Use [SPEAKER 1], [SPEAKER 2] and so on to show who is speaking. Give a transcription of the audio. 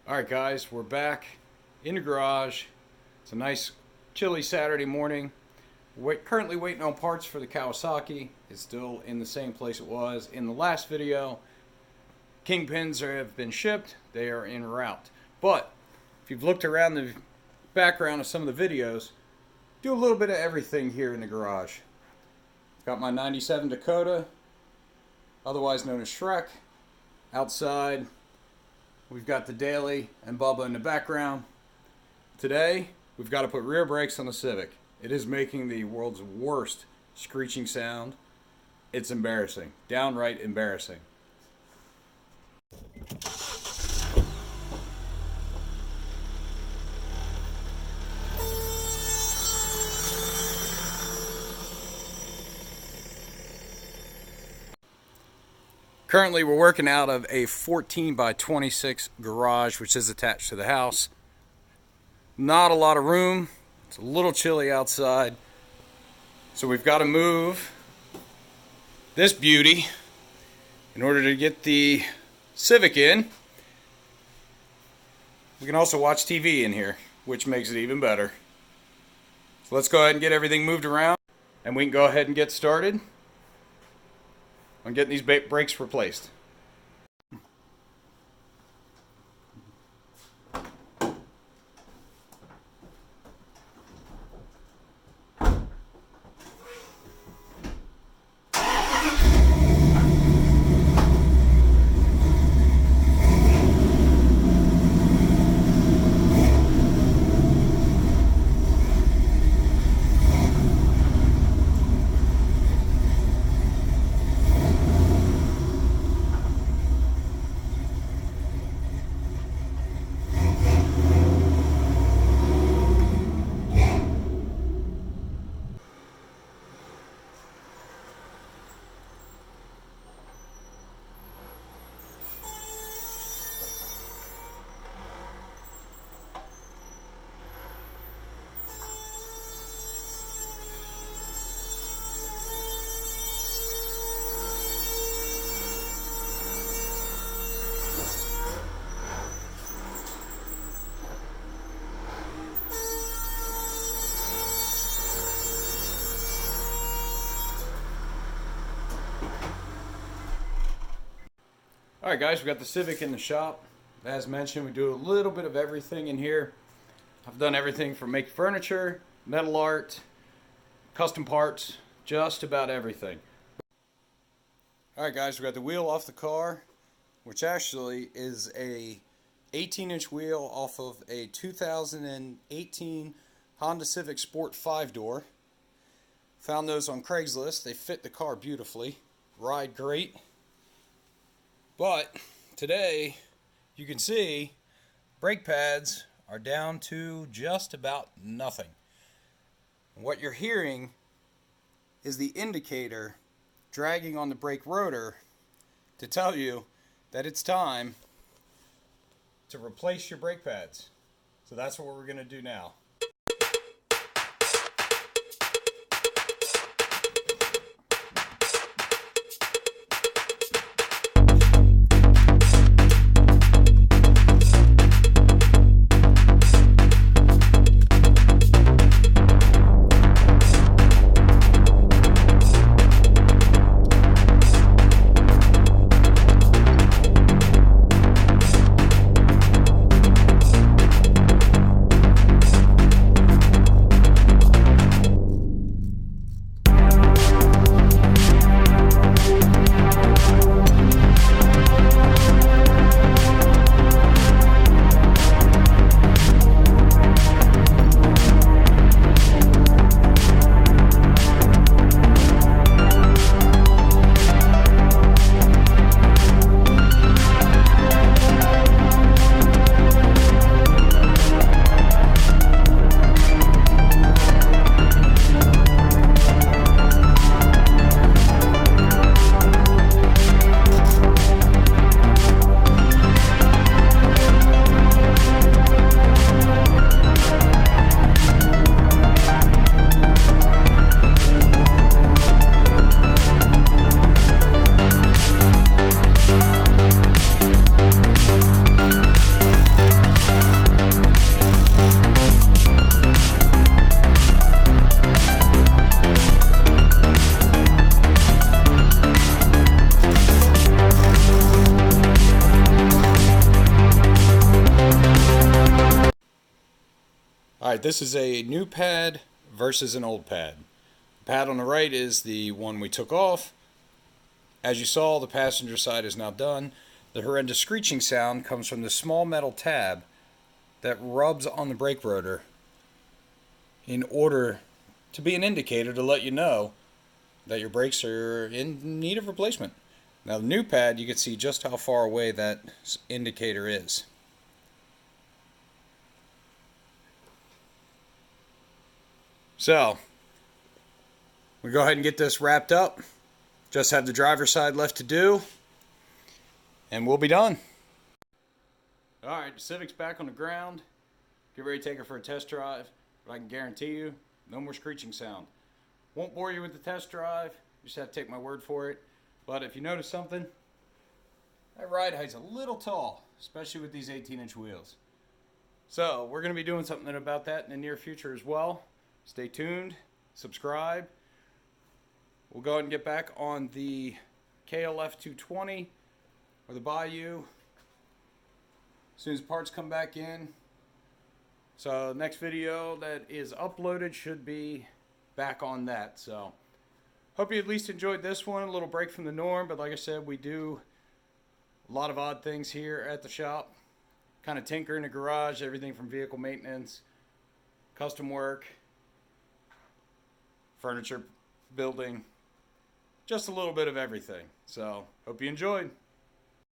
[SPEAKER 1] Alright guys, we're back in the garage. It's a nice chilly Saturday morning. Currently waiting on parts for the Kawasaki. It's still in the same place it was in the last video. Kingpins have been shipped. They are en route. But if you've looked around the background of some of the videos, do a little bit of everything here in the garage. Got my 97 Dakota, otherwise known as Shrek. Outside, we've got the Daily and Bubba in the background. Today, we've got to put rear brakes on the Civic. It is making the world's worst screeching sound. It's embarrassing. Downright embarrassing. Currently, we're working out of a 14 by 26 garage, which is attached to the house. Not a lot of room. It's a little chilly outside. So we've got to move this beauty in order to get the Civic in. We can also watch TV in here, which makes it even better. So let's go ahead and get everything moved around, and we can go ahead and get started on getting these brakes replaced. Alright guys, we got the Civic in the shop. As mentioned, we do a little bit of everything in here. I've done everything from make furniture, metal art, custom parts, just about everything. Alright guys, we got the wheel off the car, which actually is a 18-inch wheel off of a 2018 Honda Civic Sport 5-door. Found those on Craigslist. They fit the car beautifully, ride great. But today, you can see brake pads are down to just about nothing. What you're hearing is the indicator dragging on the brake rotor to tell you that it's time to replace your brake pads. So that's what we're going to do now. Alright, this is a new pad versus an old pad. The pad on the right is the one we took off. As you saw, the passenger side is now done. The horrendous screeching sound comes from the small metal tab that rubs on the brake rotor in order to be an indicator to let you know that your brakes are in need of replacement. Now the new pad, you can see just how far away that indicator is. So, we'll go ahead and get this wrapped up. Just have the driver's side left to do, and we'll be done. Alright, the Civic's back on the ground. Get ready to take her for a test drive. But I can guarantee you, no more screeching sound. Won't bore you with the test drive. You just have to take my word for it. But if you notice something, that ride height's a little tall, especially with these 18-inch wheels. So, we're going to be doing something about that in the near future as well. Stay tuned, subscribe. We'll go ahead and get back on the KLF 220 or the Bayou as soon as parts come back in. So next video that is uploaded should be back on that. So hope you at least enjoyed this one, a little break from the norm. But like I said, we do a lot of odd things here at the shop. Kind of tinker in the garage, everything from vehicle maintenance, custom work, furniture building, just a little bit of everything. So hope you enjoyed.